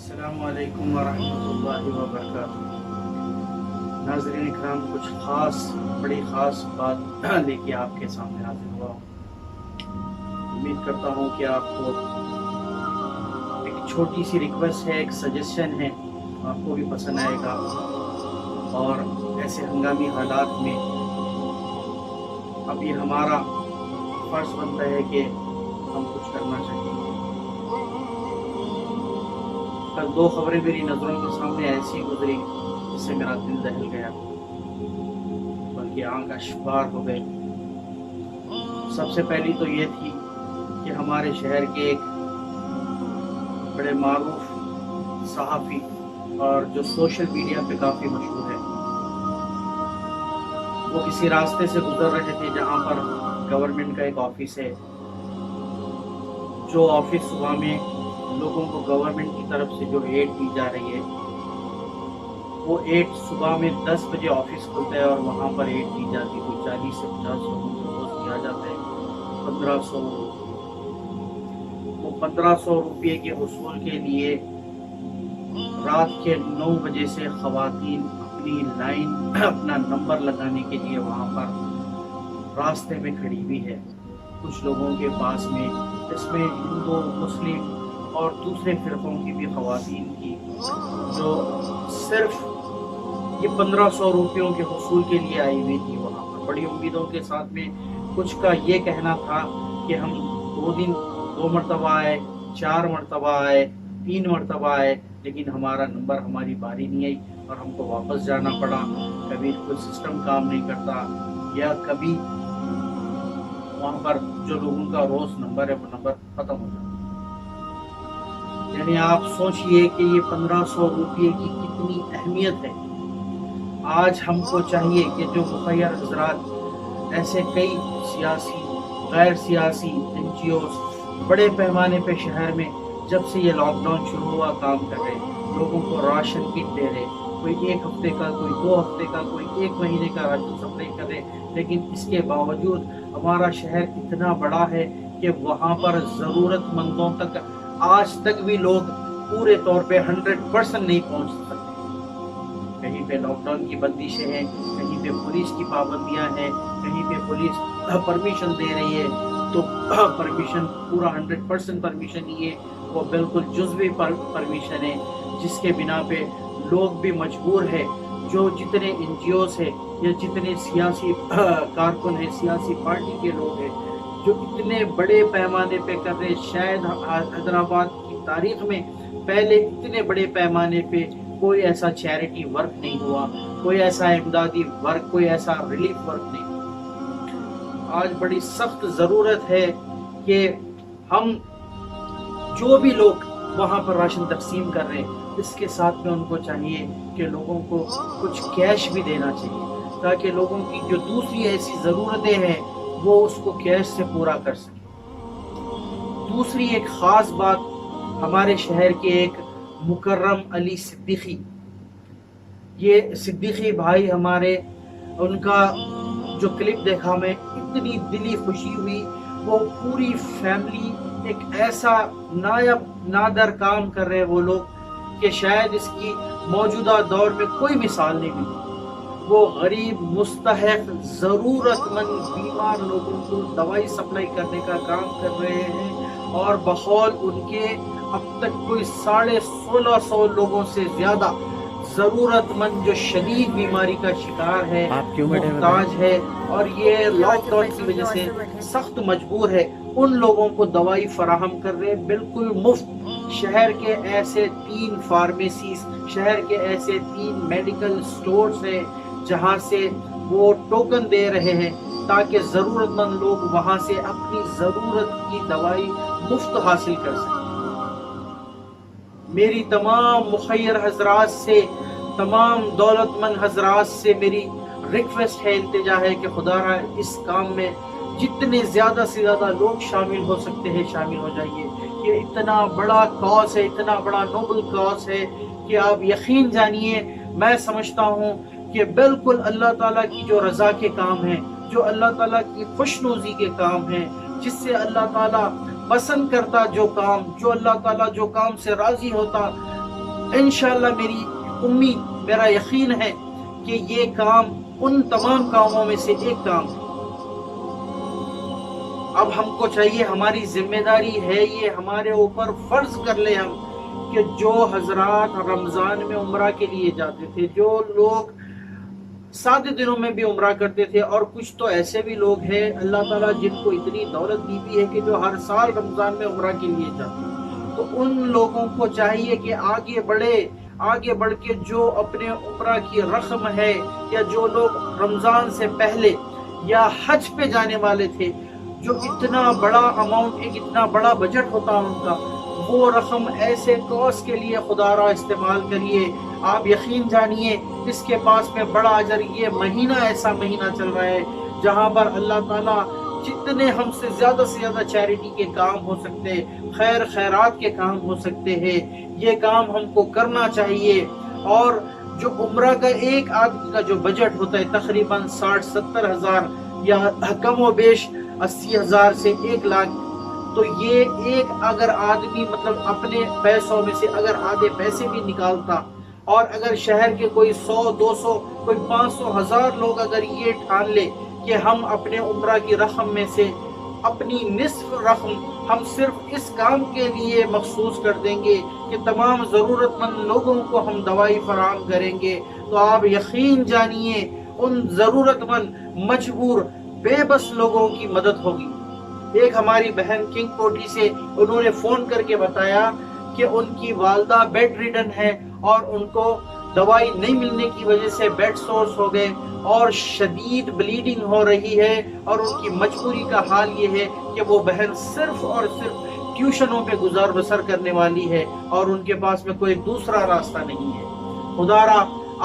السلام علیکم ورحمۃ اللہ وبرکاتہ۔ ناظرین اکرام، کچھ بڑی خاص بات لے کے آپ کے سامنے حاضر ہوا ہوں۔ امید کرتا ہوں کہ آپ کو ایک چھوٹی سی ریکویسٹ ہے، ایک سجیشن ہے، آپ کو بھی پسند آئے گا، اور ایسے ہنگامی حالات میں اب یہ ہمارا فرض بنتا ہے کہ ہم کچھ کرنا چاہیے۔ کل دو خبریں میری نظروں کے سامنے ایسی گزری جس سے میرا دل دہل گیا، بلکہ آنکھ اشکبار ہو گئے۔ سب سے پہلی تو یہ تھی کہ ہمارے شہر کے ایک بڑے معروف صحافی اور جو سوشل میڈیا پہ کافی مشہور ہے، وہ کسی راستے سے گزر رہے تھے جہاں پر گورنمنٹ کا ایک آفس ہے، جو آفس صبح میں لوگوں کو گورنمنٹ کی طرف سے جو ایڈ دی جا رہی ہے، وہ ایڈ صبح میں 10 بجے آفس کھلتا ہے اور وہاں پر ایڈ دی جاتی ہے، کوئی 40 سے 50 لوگوں کو روز دیا جاتا ہے 1500 وہ 1500 روپے کے حصول کے لیے رات کے 9 بجے سے خواتین اپنی لائن اپنا نمبر لگانے کے لیے وہاں پر راستے میں کھڑی ہوئی ہے۔ کچھ لوگوں کے پاس میں، اس میں ہندو، مسلم اور دوسرے فرقوں کی بھی خواتین کی، جو صرف یہ 1500 روپیوں کے حصول کے لیے آئی ہوئی تھی وہاں پر بڑی امیدوں کے ساتھ میں۔ کچھ کا یہ کہنا تھا کہ ہم 2 مرتبہ آئے، 4 مرتبہ آئے، 3 مرتبہ آئے، لیکن ہمارا نمبر، ہماری باری نہیں آئی اور ہم کو واپس جانا پڑا۔ کبھی کوئی سسٹم کام نہیں کرتا، یا کبھی وہاں پر جو لوگوں کا روز نمبر ہے وہ نمبر ختم ہو جاتا۔ یعنی آپ سوچئے کہ یہ 1500 روپے کی کتنی اہمیت ہے۔ آج ہم کو چاہیے کہ جو مخیر حضرات، ایسے کئی سیاسی، غیر سیاسی NGOs بڑے پیمانے پہ شہر میں جب سے یہ لاک ڈاؤن شروع ہوا کام کر رہے، لوگوں کو راشن کٹ دے رہے، کوئی 1 ہفتے کا، کوئی 2 ہفتے کا، کوئی 1 مہینے کا راشن سپلائی کر رہے، لیکن اس کے باوجود ہمارا شہر اتنا بڑا ہے کہ وہاں پر ضرورت مندوں تک آج تک بھی لوگ پورے طور پہ 100% نہیں پہنچ سکتے۔ کہیں پہ لاک ڈاؤن کی بندشیں ہیں، کہیں پہ پولیس کی پابندیاں ہیں، کہیں پہ پولیس پرمیشن دے رہی ہے تو پرمیشن پورا 100% پرمیشن نہیں ہے، وہ بالکل جزوی پرمیشن ہے، جس کے بنا پہ لوگ بھی مجبور ہے۔ جو جتنے NGOs ہیں یا جتنے سیاسی کارکن ہیں، سیاسی پارٹی کے لوگ ہیں، جو اتنے بڑے پیمانے پہ کر رہے، شاید حیدرآباد کی تاریخ میں پہلے اتنے بڑے پیمانے پہ کوئی ایسا چیریٹی ورک نہیں ہوا، کوئی ایسا امدادی ورک، کوئی ایسا ریلیف ورک نہیں ہوا۔ آج بڑی سخت ضرورت ہے کہ ہم جو بھی لوگ وہاں پر راشن تقسیم کر رہے ہیں، اس کے ساتھ میں ان کو چاہیے کہ لوگوں کو کچھ کیش بھی دینا چاہیے، تاکہ لوگوں کی جو دوسری ایسی ضرورتیں ہیں وہ اس کو کیش سے پورا کر سکیں۔ دوسری ایک خاص بات، ہمارے شہر کے ایک مکرم علی صدیقی، یہ صدیقی بھائی ہمارے، ان کا جو کلپ دیکھا میں اتنی دلی خوشی ہوئی۔ وہ پوری فیملی ایک ایسا نادر کام کر رہے وہ لوگ کہ شاید اس کی موجودہ دور میں کوئی مثال نہیں ملی۔ وہ غریب، مستحق، ضرورت مند بیمار لوگوں کو دوائی سپلائی کرنے کا کام کر رہے ہیں، اور بقول ان کے اب تک کوئی 1650 لوگوں سے زیادہ ضرورت مند جو شدید بیماری کا شکار ہے، محتاج ہے، اور یہ لاک ڈاؤن کی وجہ سے سخت مجبور ہے، ان لوگوں کو دوائی فراہم کر رہے بالکل مفت۔ شہر کے ایسے 3 فارمیسیز، شہر کے ایسے 3 میڈیکل سٹورز ہیں جہاں سے وہ ٹوکن دے رہے ہیں تاکہ ضرورت مند لوگ وہاں سے اپنی ضرورت کی دوائی مفت حاصل کر سکیں۔ میری تمام مخیر حضرات سے، تمام دولت مند حضرات سے میری ریکویسٹ ہے، التجا ہے کہ خدا را اس کام میں جتنے زیادہ سے زیادہ لوگ شامل ہو سکتے ہیں شامل ہو جائیے۔ یہ اتنا بڑا کاز ہے، اتنا بڑا نوبل کاز ہے کہ آپ یقین جانیے، میں سمجھتا ہوں کہ بالکل اللہ تعالیٰ کی جو رضا کے کام ہیں، جو اللہ تعالیٰ کی خوشنودی کے کام ہیں، جس سے اللہ تعالیٰ پسند کرتا جو کام، جو اللہ تعالیٰ جو کام سے راضی ہوتا، انشاءاللہ میری امید، میرا یقین ہے کہ یہ کام ان تمام کاموں میں سے ایک کام ہے۔ اب ہم کو چاہیے، ہماری ذمہ داری ہے، یہ ہمارے اوپر فرض کر لیں ہم، کہ جو حضرات رمضان میں عمرہ کے لیے جاتے تھے، جو لوگ سادے دنوں میں بھی عمرہ کرتے تھے، اور کچھ تو ایسے بھی لوگ ہیں اللہ تعالیٰ جن کو اتنی دولت دی بھی ہے کہ جو ہر سال رمضان میں عمرہ کے لیے جاتے ہیں، تو ان لوگوں کو چاہیے کہ آگے بڑھ کے جو اپنے عمرہ کی رقم ہے، یا جو لوگ رمضان سے پہلے یا حج پہ جانے والے تھے، جو اتنا بڑا اماؤنٹ، ایک اتنا بڑا بجٹ ہوتا ان کا، وہ رقم ایسے کاز کے لیے خدا را استعمال کریے۔ آپ یقین جانیے اس کے پاس میں بڑا اجر، یہ مہینہ ایسا مہینہ چل رہا ہے جہاں پر اللہ تعالیٰ جتنے ہم سے زیادہ چیریٹی کے کام ہو سکتے ہیں، خیرات کے کام ہو سکتے ہیں، یہ کام ہم کو کرنا چاہیے۔ اور جو عمرہ کا ایک آدمی کا جو بجٹ ہوتا ہے تقریباً 60-70 ہزار یا کم و بیش 80,000 سے 1 لاکھ، تو یہ ایک اگر آدمی مطلب اپنے پیسوں میں سے اگر آدھے پیسے بھی نکالتا، اور اگر شہر کے کوئی 100-200 کوئی 500,000 لوگ اگر یہ ٹھان لے کہ ہم اپنے عمرہ کی رقم میں سے اپنی نصف رقم ہم صرف اس کام کے لیے مخصوص کر دیں گے کہ تمام ضرورت مند لوگوں کو ہم دوائی فراہم کریں گے، تو آپ یقین جانیے ان ضرورت مند مجبور بے بس لوگوں کی مدد ہوگی۔ ایک ہماری بہن کنگ کوٹھی سے انہوں نے فون کر کے بتایا کہ ان کی والدہ بیڈ ریڈن ہے، اور ان کو دوائی نہیں ملنے کی وجہ سے بیڈ سورس ہو گئے، اور شدید بلیڈنگ ہو رہی ہے، اور ان کی مجبوری کا حال یہ ہے کہ وہ بہن صرف اور صرف ٹیوشنوں پہ گزار بسر کرنے والی ہے، اور ان کے پاس میں کوئی دوسرا راستہ نہیں ہے۔ خدا را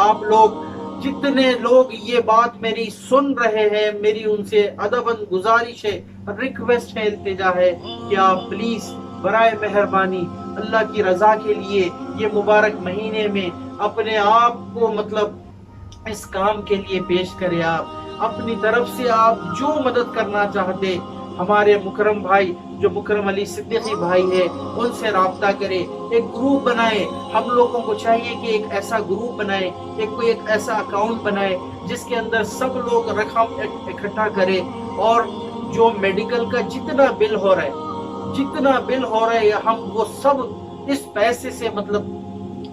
آپ لوگ جتنے لوگ یہ بات میری سن رہے ہیں، میری ان سے ادباً گزارش ہے، ریکویسٹ ہے، التجا ہے کہ آپ پلیز برائے مہربانی اللہ کی رضا کے لیے یہ مبارک مہینے میں اپنے آپ کو مطلب اس کام کے لیے پیش کرے۔ آپ اپنی طرف سے آپ جو مدد کرنا چاہتے، ہمارے مکرم بھائی جو مکرم علی صدیقی بھائی ہے ان سے رابطہ کرے، ایک گروپ بنائے۔ ہم لوگوں کو چاہیے کہ ایک ایسا گروپ بنائے، ایک ایسا اکاؤنٹ بنائے جس کے اندر سب لوگ رقم اکٹھا کرے، اور جو میڈیکل کا جتنا بل ہو رہا ہے ہم وہ سب اس پیسے سے مطلب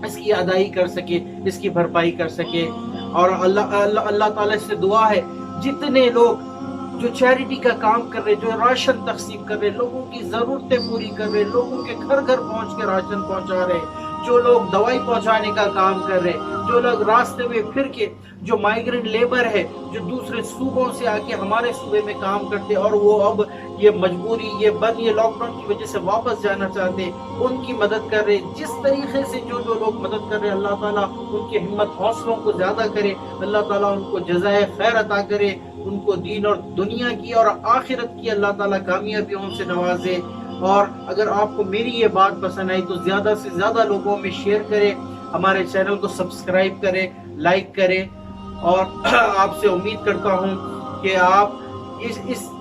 اس کی ادائی کر سکے، اس کی بھرپائی کر سکے۔ اور اللہ تعالیٰ سے دعا ہے جتنے لوگ جو چیریٹی کا کام کر رہے، جو راشن تقسیم کر رہے، لوگوں کی ضرورتیں پوری کر رہے، لوگوں کے گھر پہنچ کے راشن پہنچا رہے، جو لوگ دوائی پہنچانے کا کام کر رہے، جو لوگ راستے میں پھر کے جو مائیگرنٹ لیبر ہے جو دوسرے صوبوں سے آ کے ہمارے صوبے میں کام کرتے، اور وہ اب یہ مجبوری، یہ لاک ڈاؤن کی وجہ سے واپس جانا چاہتے، ان کی مدد کر رہے۔ جس طریقے سے جو لوگ مدد کر رہے، اللہ تعالیٰ ان کی ہمت حوصلوں کو زیادہ کرے، اللہ تعالیٰ ان کو جزائے خیر عطا کرے، ان کو دین اور دنیا کی اور آخرت کی اللہ تعالیٰ کامیابیوں سے نوازے۔ اور اگر آپ کو میری یہ بات پسند آئی تو زیادہ سے زیادہ لوگوں میں شیئر کرے، ہمارے چینل کو سبسکرائب کرے، لائک کرے، اور آپ سے امید کرتا ہوں کہ آپ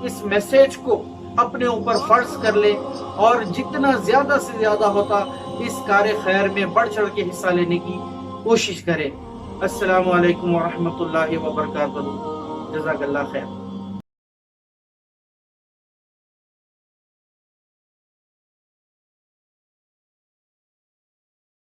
اس میسیج کو اپنے اوپر فرض کر لیں، اور جتنا زیادہ سے زیادہ ہوتا اس کار خیر میں بڑھ چڑھ کے حصہ لینے کی کوشش کریں۔ السلام علیکم ورحمۃ اللہ وبرکاتہ۔ جزاک اللہ خیر۔